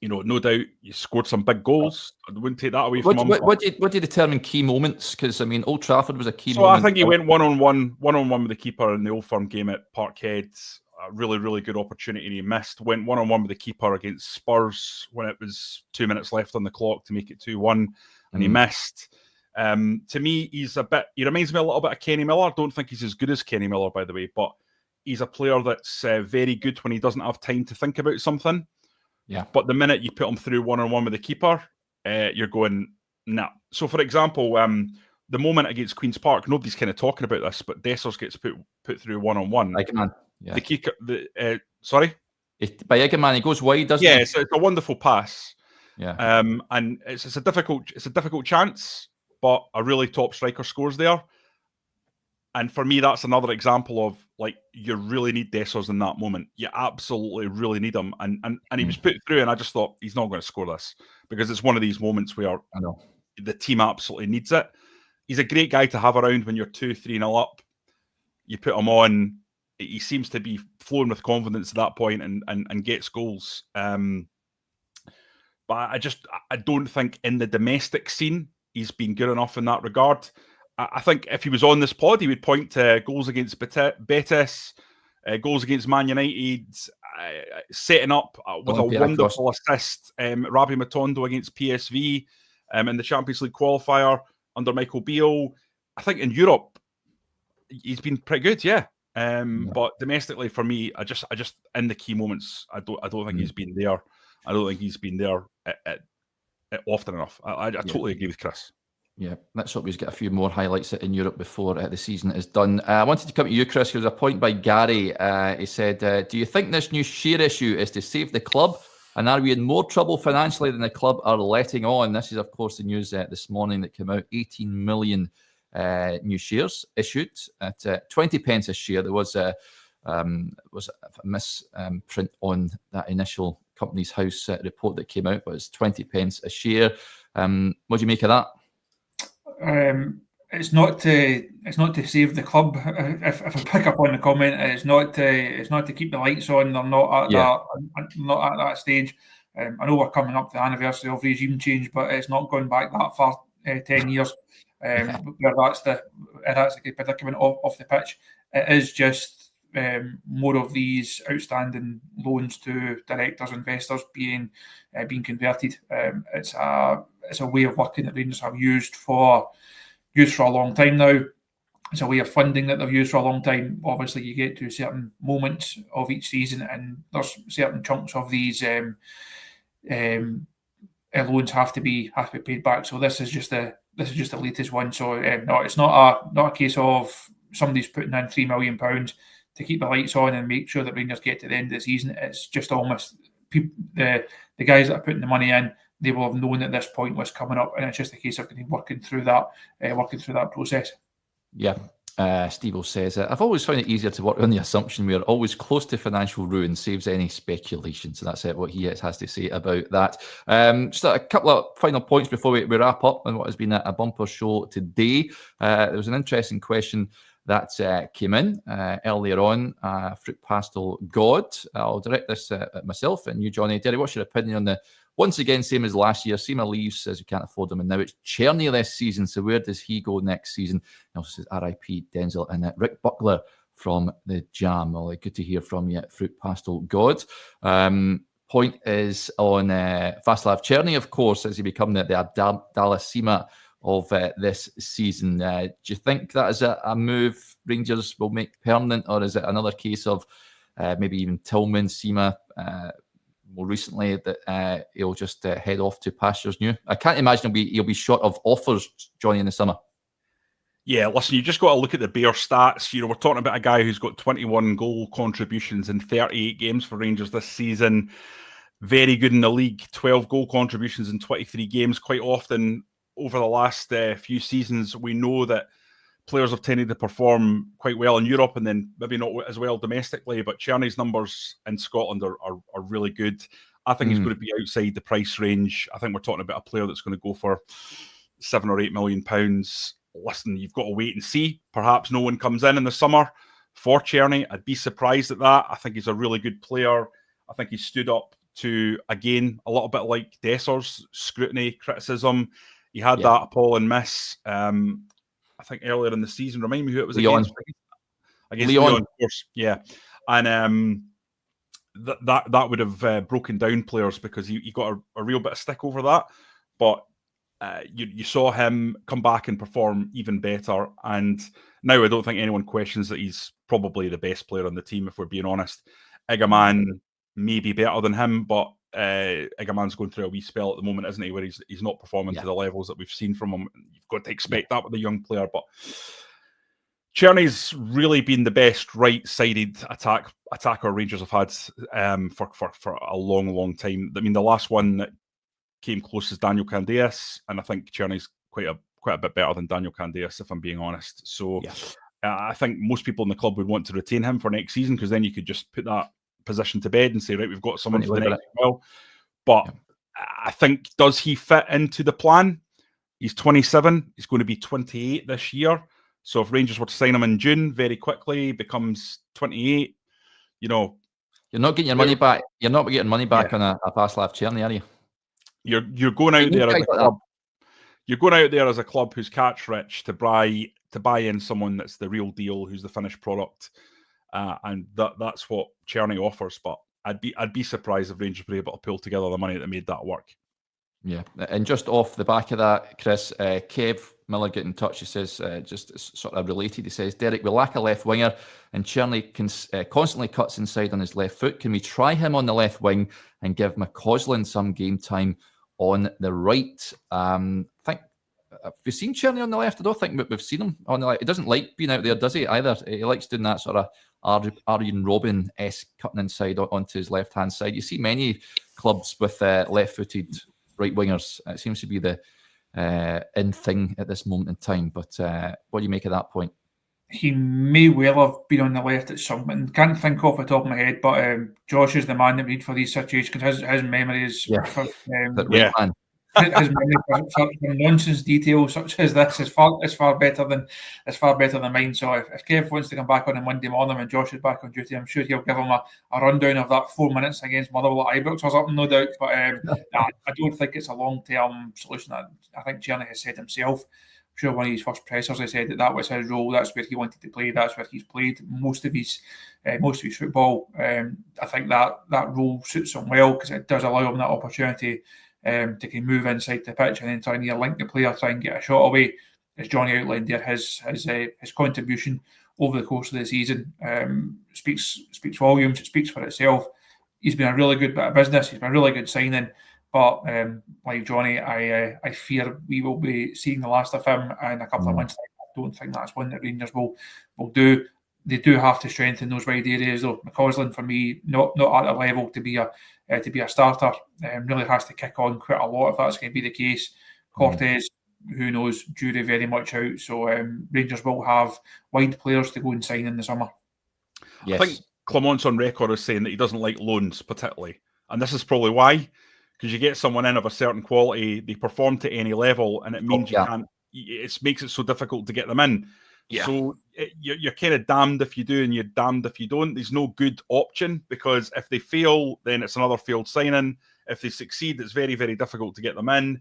You know, no doubt you scored some big goals. I wouldn't take that away from him. What do you determine key moments? Because I mean, Old Trafford was a key moment. So I think he went one-on-one with the keeper in the Old Firm game at Parkhead. A really, really good opportunity and he missed. Went one-on-one with the keeper against Spurs when it was 2 minutes left on the clock to make it 2-1, and he missed. To me, he reminds me a little bit of Kenny Miller. I don't think he's as good as Kenny Miller, by the way, but he's a player that's very good when he doesn't have time to think about something. Yeah. But the minute you put him through one-on-one with the keeper, you're going, nah. So, for example, the moment against Queen's Park, nobody's kind of talking about this, but Dessers gets put through one-on-one. Eggman. Yeah. The keeper, sorry? By Eggman, he goes wide, doesn't he? Yeah, so it's a wonderful pass. Yeah. And it's a difficult chance, but a really top striker scores there. And for me, that's another example of, like, you really need Dessers in that moment. You absolutely really need him. And he was put through, and I just thought, he's not going to score this. Because it's one of these moments where the team absolutely needs it. He's a great guy to have around when you're 2-3-0 up. You put him on, he seems to be flowing with confidence at that point and gets goals. But I don't think in the domestic scene, he's been good enough in that regard. I think if he was on this pod, he would point to goals against Betis, goals against Man United, setting up with a wonderful assist, Rabbi Matondo against PSV in the Champions League qualifier under Michael Beale. I think in Europe, he's been pretty good, yeah. But domestically, for me, I just in the key moments, I don't think he's been there. I don't think he's been there often enough. I totally agree with Chris. Yeah, let's hope he's got a few more highlights in Europe before the season is done. I wanted to come to you, Chris. There was a point by Gary. He said, do you think this new share issue is to save the club? And are we in more trouble financially than the club are letting on? This is, of course, the news this morning that came out. 18 million new shares issued at 20 pence a share. There was a misprint on that initial Companies House report that came out, but it's 20 pence a share. What do you make of that? It's not to save the club. If I pick up on the comment, it's not to keep the lights on. They're not at that stage. I know we're coming up to the anniversary of regime change, but it's not going back that far. 10 years. Where that's the predicament off the pitch. It is just more of these outstanding loans to directors, investors being converted. It's a way of working that Rangers have used for a long time now. It's a way of funding that they've used for a long time. Obviously, you get to certain moments of each season, and there's certain chunks of these loans have to be paid back. So this is just the latest one. So no, it's not a case of somebody's putting in £3 million to keep the lights on and make sure that Rangers get to the end of the season. It's just almost the guys that are putting the money in, they will have known that this point was coming up, and it's just a case of working through that process. Yeah. Steve says, I've always found it easier to work on the assumption we are always close to financial ruin, saves any speculation. So that's what he has to say about that. Just a couple of final points before we wrap up on what has been a bumper show today. There was an interesting question that came in earlier on. Fruit Pastel God. I'll direct this at myself and you, Jonny. Derry, what's your opinion on the, once again, same as last year, Seema leaves as we can't afford him, and now it's Czerny this season, so where does he go next season? He also says RIP Denzel and Rick Buckler from the Jam. Well, good to hear from you, Fruit Pastel God. Point is on Václav Czerny, of course, as he become the Abdallah Seema of this season. Do you think that is a move Rangers will make permanent, or is it another case of maybe even Tillman, Seema, more recently, that he'll just head off to pastures new? I can't imagine he'll be short of offers, Jonny, in the summer. Yeah, listen, you just got to look at the bare stats. We're talking about a guy who's got 21 goal contributions in 38 games for Rangers this season. Very good in the league, 12 goal contributions in 23 games. Quite often over the last few seasons, we know that players have tended to perform quite well in Europe and then maybe not as well domestically, but Czerny's numbers in Scotland are really good. I think he's going to be outside the price range. I think we're talking about a player that's going to go for £7 or £8 million. Listen, you've got to wait and see. Perhaps no one comes in the summer for Czerny. I'd be surprised at that. I think he's a really good player. I think he stood up to, again, a little bit like Desser's scrutiny, criticism. He had that appalling miss. I think earlier in the season. Remind me who it was against Leon, of course. Yeah, and that would have broken down players because he got a real bit of stick over that. But you saw him come back and perform even better. And now I don't think anyone questions that he's probably the best player on the team, if we're being honest. Igaman may be better than him, but Igaman's going through a wee spell at the moment, isn't he, where he's not performing to the levels that we've seen from him. You've got to expect that with a young player, but Czerny's really been the best right-sided attacker Rangers have had for a long time. I mean, the last one that came close is Daniel Candeias, and I think Czerny's quite a bit better than Daniel Candeias, if I'm being honest. So I think most people in the club would want to retain him for next season, because then you could just put that position to bed and say, right, we've got someone for the next well. But I think, does he fit into the plan? He's 27. He's going to be 28 this year. So if Rangers were to sign him in June, very quickly becomes 28. You're not getting your money back. You're not getting money back on a Václav Czerny, are you? You're going out there as a club. You're going out there as a club who's catch rich to buy in someone that's the real deal, who's the finished product. And that's what Czerny offers. But I'd be surprised if Rangers were able to pull together the money that made that work. Yeah, and just off the back of that, Chris, Kev Miller get in touch. He says, just sort of related, he says, Derek, we lack a left winger and Czerny constantly cuts inside on his left foot. Can we try him on the left wing and give McCausland some game time on the right? I think, have we seen Czerny on the left? I don't think we've seen him on the left. He doesn't like being out there, does he, either? He likes doing that sort of Arjen Robben-esque cutting inside onto his left-hand side. You see many clubs with left-footed right wingers. It seems to be the in thing at this moment in time. But what do you make of that point? He may well have been on the left at some point. Can't think off the top of my head, but Josh is the man that we need for these situations, because his memory is his memory for nonsense details such as this is far better than mine. So if Kev wants to come back on Monday morning and Josh is back on duty, I'm sure he'll give him a rundown of that 4 minutes against Motherwell at Ibrox or something, no doubt. But I don't think it's a long-term solution. I think Czerny has said himself, I'm sure one of his first pressers, he said that was his role. That's where he wanted to play. That's where he's played most of his football. I think that role suits him well, because it does allow him that opportunity to move inside the pitch and then try and link the player, try and get a shot away. As Jonny outlined there, his contribution over the course of the season speaks volumes. It speaks for itself. He's been a really good bit of business. He's been a really good signing. But like Jonny, I fear we will be seeing the last of him in a couple of months. I don't think that's one that Rangers will do. They do have to strengthen those wide areas, though. McCausland, for me, not at a level to be a starter. Really has to kick on quite a lot if that's going to be the case. Cortez, who knows, jury very much out. So Rangers will have wide players to go and sign in the summer. Yes. I think Clement's on record as saying that he doesn't like loans particularly. And this is probably why, because you get someone in of a certain quality, they perform to any level, and it means you can't, it makes it so difficult to get them in. Yeah. So you're kind of damned if you do and you're damned if you don't. There's no good option, because if they fail, then it's another failed signing. If they succeed, it's very, very difficult to get them in.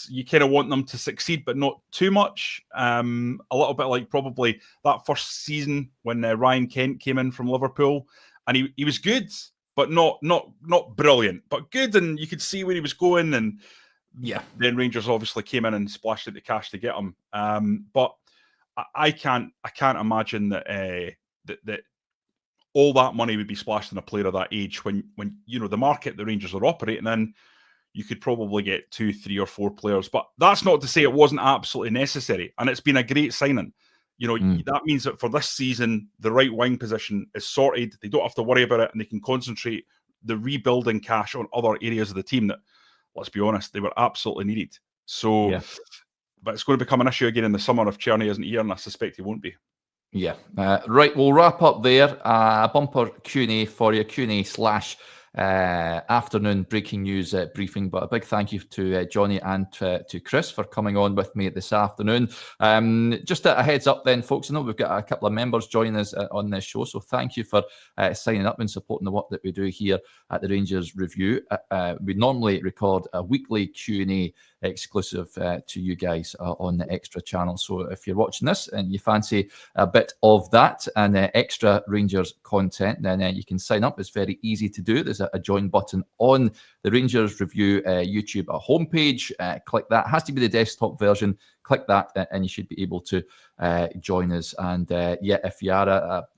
You kind of want them to succeed, but not too much. A little bit like probably that first season when Ryan Kent came in from Liverpool, and he was good, but not brilliant, but good, and you could see where he was going. And then Rangers obviously came in and splashed out the cash to get him. But I can't imagine that that all that money would be splashed on a player of that age when you know the market the Rangers are operating in. You could probably get 2, 3 or 4 players, but that's not to say it wasn't absolutely necessary. And it's been a great signing. You know, that means that for this season, the right wing position is sorted. They don't have to worry about it, and they can concentrate the rebuilding cash on other areas of the team that, let's be honest, they were absolutely needed. So, but it's going to become an issue again in the summer if Czerny isn't here, and I suspect he won't be. Yeah. Right, we'll wrap up there. A bumper Q&A for you, Q&A / afternoon breaking news briefing, but a big thank you to Jonny and to Chris for coming on with me this afternoon. Just a heads up then, folks, I know we've got a couple of members joining us on this show, so thank you for signing up and supporting the work that we do here at the Rangers Review. We normally record a weekly Q&A exclusive to you guys on the Extra channel, so if you're watching this and you fancy a bit of that and extra Rangers content, then you can sign up. It's very easy to do. There's a join button on the Rangers Review YouTube homepage. Click that. It has to be the desktop version. Click that and you should be able to join us. And if you are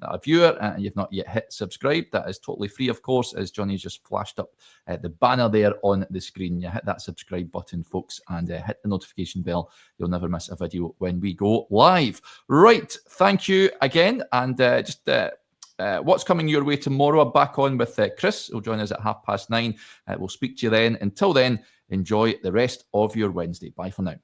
a viewer and you've not yet hit subscribe, that is totally free, of course, as Johnny's just flashed up the banner there on the screen. You hit that subscribe button, folks, and hit the notification bell. You'll never miss a video when we go live. Right, thank you again. And what's coming your way tomorrow? I'm back on with Chris, who'll join us at 9:30. We'll speak to you then. Until then, enjoy the rest of your Wednesday. Bye for now.